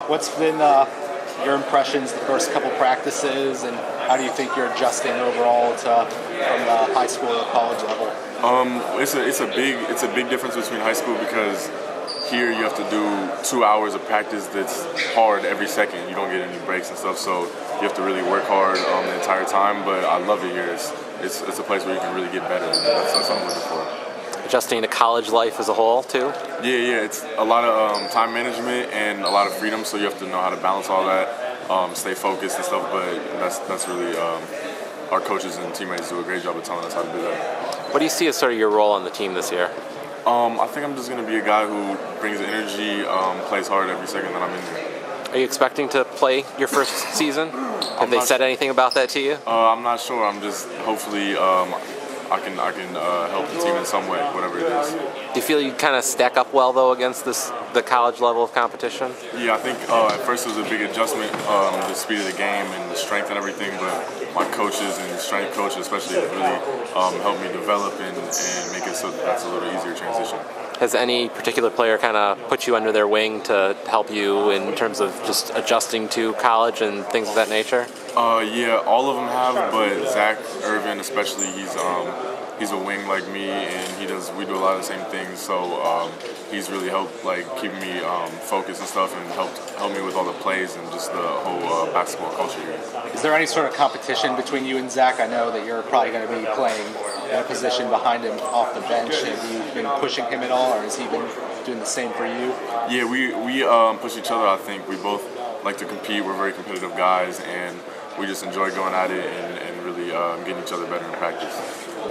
What's been your impressions the first couple practices, and how do you think you're adjusting overall to from the high school or college level? It's a big difference between high school because here you have to do 2 hours of practice that's hard every second. You don't get any breaks and stuff, so you have to really work hard the entire time. But I love it here. It's a place where you can really get better. That's what I'm looking for. Adjusting to college life as a whole too? Yeah. It's a lot of time management and a lot of freedom, so you have to know how to balance all that, stay focused and stuff. But that's really our coaches and teammates do a great job of telling us how to do that. What do you see as sort of your role on the team this year? I think I'm just going to be a guy who brings energy, plays hard every second that I'm in there. Are you expecting to play your first season? Have they said anything about that to you? I'm not sure. I'm just hopefully I can help the team in some way, whatever it is. Do you feel you kind of stack up well though against the college level of competition? Yeah, I think at first it was a big adjustment, the speed of the game and the strength and everything. But my coaches and strength coaches especially have really helped me develop and make it so that's a little easier transition. Has any particular player kind of put you under their wing to help you in terms of just adjusting to college and things of that nature? Yeah, all of them have, but Zach Irvin especially, he's a wing like me, and we do a lot of the same things. So he's really helped keep me focused and stuff, and helped me with all the plays and just the whole basketball culture here. Is there any sort of competition between you and Zach? I know that you're probably going to be playing in a position behind him off the bench. Have you been pushing him at all, or has he been doing the same for you? Yeah, we push each other. I think we both like to compete. We're very competitive guys, and we just enjoy going at it and really getting each other better in practice.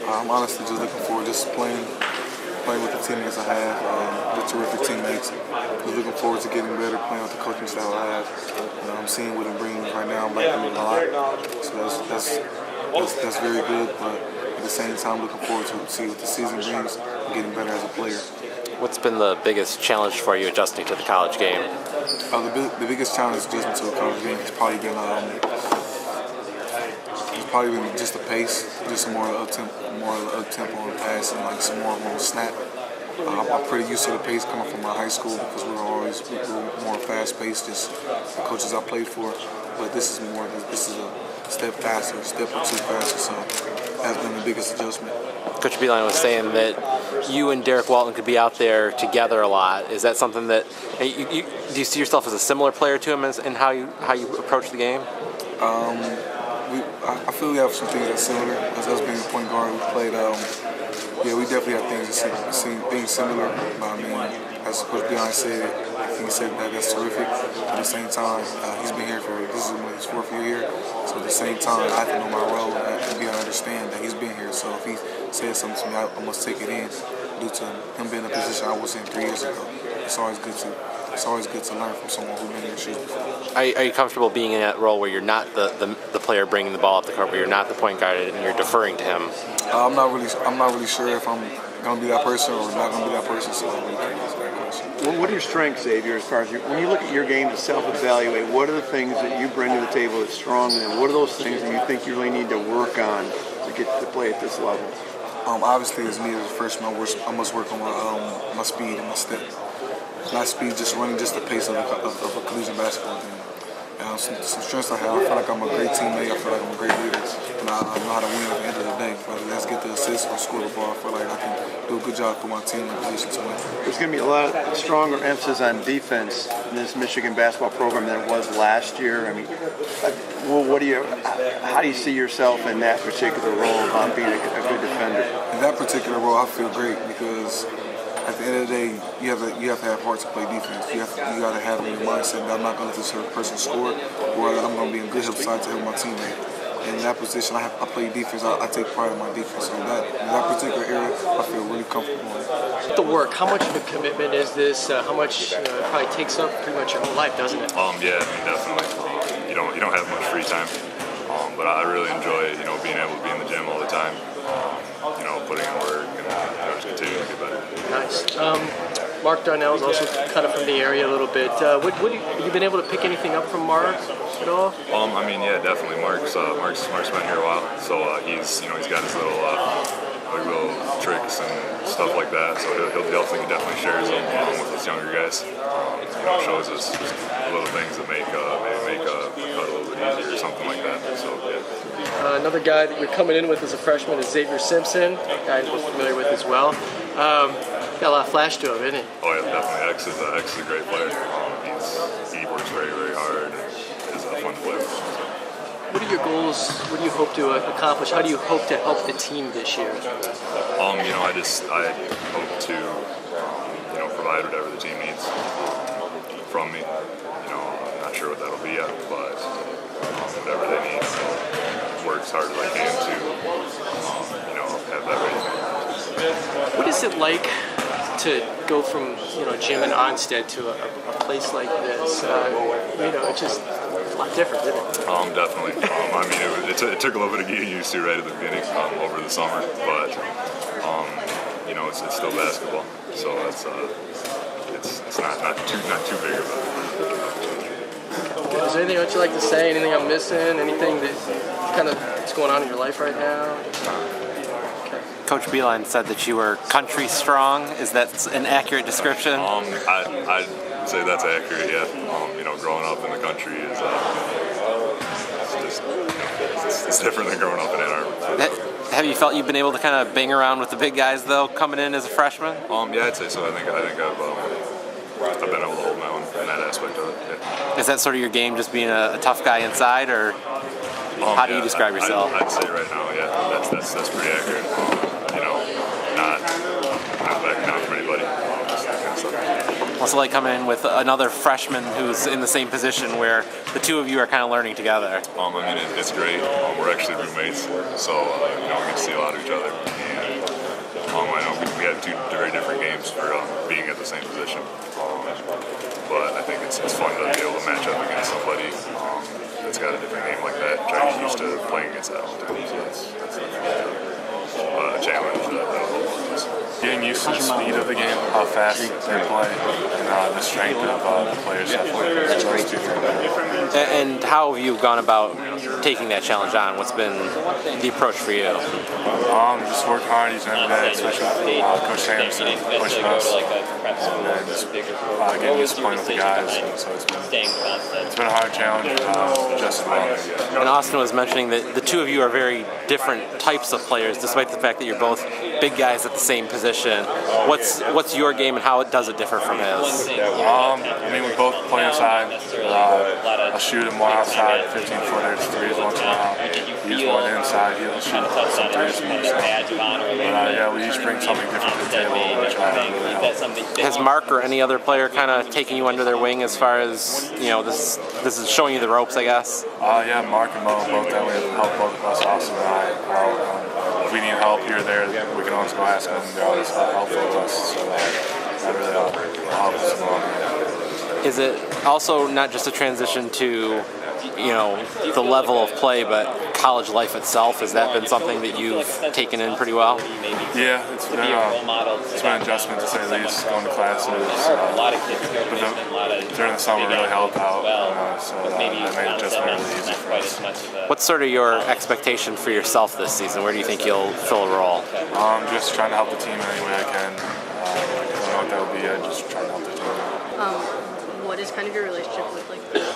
I'm honestly just looking forward to just playing with the teammates I have, the terrific teammates. Just looking forward to getting better, playing with the coaching style I have. I'm seeing what it brings right now. I'm liking it a lot. So that's very good. But at the same time, looking forward to see what the season brings and getting better as a player. What's been the biggest challenge for you adjusting to the college game? The biggest challenge adjusting to the college game has probably been just the pace, just some more up-tempo on pass and some more on snap. I'm pretty used to the pace coming from my high school because we were more fast-paced, just the coaches I played for. But this is a step faster, a step or two faster, so that's been the biggest adjustment. Coach Beeline was saying that you and Derek Walton could be out there together a lot. Is that something that do you see yourself as a similar player to him in how you approach the game? I feel we have some things that's similar. As us being a point guard, we played. We definitely have things similar. But I mean, as Coach Beeline said, he said that's terrific. At the same time, he's been here this is his fourth year here. So at the same time, I have to know my role and be able to understand that he's been here. So if he says something to me, I must take it in due to him being in a position I was in 3 years ago. It's always good to learn from someone who's been in your shoes before. Are you comfortable being in that role where you're not the player bringing the ball up the court, where you're not the point guard and you're deferring to him? I'm not really sure if I'm going to be that person or not going to be that person, so I really can't answer that question. Well, what are your strengths, Xavier, as far as when you look at your game to self-evaluate, what are the things that you bring to the table that's strong, and what are those things that you think you really need to work on to get to play at this level? Obviously, as me as a freshman, I must work on my speed and my step. Not speed, just running just the pace of a collegiate basketball game. Some strengths I have, I feel like I'm a great teammate, I feel like I'm a great leader, and I know how to win at the end of the day. Whether that's get the assist or score the ball, I feel like I can do a good job for my team in a position to win. There's going to be a lot stronger emphasis on defense in this Michigan basketball program than it was last year. I mean, how do you see yourself in that particular role of being a good defender? In that particular role, I feel great because at the end of the day, you have to have heart to play defense. You got to have in your mindset that I'm not going to let this person score, or that I'm going to be in good help side to help my teammate. And in that position, I play defense. I take pride in my defense. So in that particular area, I feel really comfortable in. The work, how much of a commitment is this? How much probably takes up pretty much your whole life, doesn't it? Yeah, I mean, definitely. You don't have much free time, but I really enjoy being able to be in the gym all the time. Putting in work and just continuing to get better. Nice. Mark Darnell is also kind of from the area a little bit. Have you been able to pick anything up from Mark at all? Yeah, definitely. Mark's been here a while, so he's got his little tricks and stuff like that. So he'll definitely shares them with us younger guys. Shows us just little things that make maybe make a cut a little bit easier or something like that. So yeah. Another guy that you're coming in with as a freshman is Xavier Simpson, a guy we're familiar with as well. Got a lot of flash to him, isn't he? Oh yeah, definitely. X is a great player. He works very, very hard and is a fun player. What are your goals? What do you hope to accomplish? How do you hope to help the team this year? I hope to provide whatever the team needs from me. I'm not sure what that'll be yet, but whatever they need, I'll work as hard as I can to have that ready. What is it like to go from Jim and Onstead to a place like this? It's just a lot different, isn't it? Definitely. It took a little bit of getting used to right at the beginning over the summer, but it's still basketball, so it's not too big of a. Is there anything else you'd like to say? Anything I'm missing? Anything that kind of what's going on in your life right now? Coach Beeline said that you were country strong. Is that an accurate description? I'd say that's accurate. Yeah. Growing up in the country is it's different than growing up in Ann Arbor. Have you felt you've been able to kind of bang around with the big guys though, coming in as a freshman? Yeah, I'd say so. I think I've been able to hold my own in that aspect of it. Yeah. Is that sort of your game, just being a tough guy inside, or how do you describe yourself? I'd say right now, yeah, that's pretty accurate. Not backing down from anybody. Just that kind of stuff. What's it like coming in with another freshman who's in the same position where the two of you are kind of learning together? It's great. We're actually roommates, so we get to see a lot of each other. And I know we had two very different games for being at the same position. But I think it's fun to be able to match up against somebody that's got a different game like that. Try to get used to playing against that all the time. So that's a challenge that'll hold on us. Getting used to the speed of the game, how fast they play, and the strength of the players definitely. Those two things. And how have you gone about taking that challenge on? What's been the approach for you? Just work hard each and every day, especially Coach Sampson pushing us, and then just getting used to playing with the guys. And so it's been a hard challenge, adjusted well. And Austin was mentioning that the two of you are very different types of players, despite the fact that you're both big guys at the same position. What's your game and how does it differ from his? We both play inside. I'll shoot him more outside, 15-footers, threes once in a while. He's more inside. He'll shoot some threes from outside. But we each bring something different to the table, which really helps. Has Mark or any other player kind of taken you under their wing as far as this is showing you the ropes, I guess? Mark and Mo both that way help both of us, Austin and I. If we need help here or there, we can always go ask them. They're always helpful to us, so that really helps us along. Is it also not just a transition to the level of play, but college life itself? Has that been something that you've taken in pretty well? Yeah, it's been an adjustment to say the least. Going to classes, during the summer really helped out, so that made adjustment really easy for us. What's sort of your expectation for yourself this season? Where do you think you'll fill a role? Just trying to help the team any way I can. I don't know what that will be. I'm just trying to help the team. What is kind of your relationship with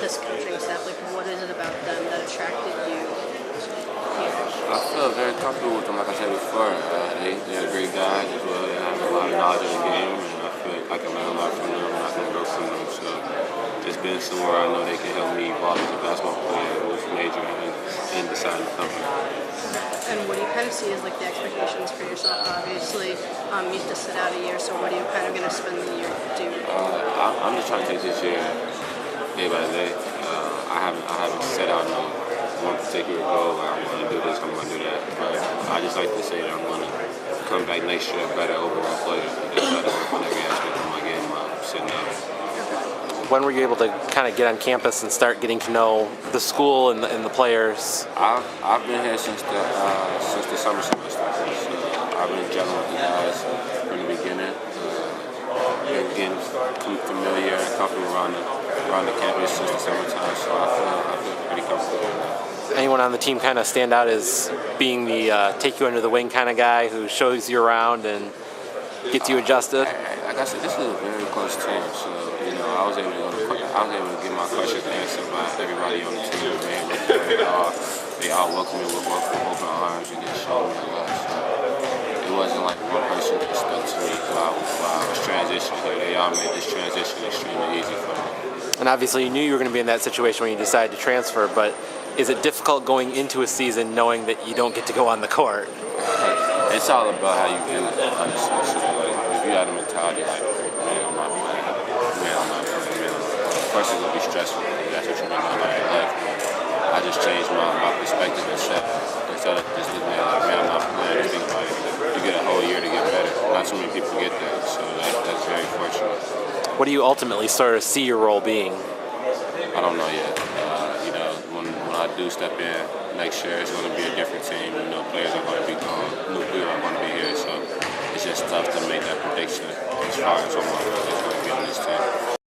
this coaching staff? What is it about them that attracted you here? I feel very comfortable with them. Like I said before, they're great guys as well. They have a lot of knowledge of the game, and I feel like I can learn a lot from them, and I can grow from them. So it's been somewhere I know they can help me evolve as a basketball player with major and deciding to come here. And what do you kind of see as the expectations for yourself? Obviously, you have to sit out a year, so what are you kind of going to spend the year doing? I'm just trying to take this year day by day. I haven't set out one particular goal. I'm going to do this, I'm going to do that. But I just like to say that I'm going to come back next year a better overall player. And try to work on every aspect of my game while I'm sitting out. When were you able to kind of get on campus and start getting to know the school and the players? I've been here since the summer semester. So I've been gelling with the guys from the beginning. Been getting familiar and comfortable around the campus since the summertime. So I feel pretty comfortable. anyone on the team kind of stand out as being the take you under the wing kind of guy who shows you around and gets you adjusted? Like I said, this is a very close team, so I was able to get my questions answered by everybody on the team. They all welcomed me with open arms and just showed me love. So it wasn't like one person that stuck to me while I was transitioning here. They all made this transition extremely easy for me. And obviously you knew you were going to be in that situation when you decided to transfer, but is it difficult going into a season knowing that you don't get to go on the court? It's all about how you view it, honestly. So, like, if you had a mentality like, man, I'm not playing, of course it's going to be stressful. That's what you're going to learn in life. I just changed my perspective and set. Instead of just looking at like, man, I'm not playing, just think about it. You get a whole year to get better. Not too many people get that, so that's very fortunate. What do you ultimately sort of see your role being? I don't know yet. When I do step in next year, it's going to be a different team. Players are going to be gone, new people are going to be here, so it's just tough to make that prediction as far as what my role is going to be on this team.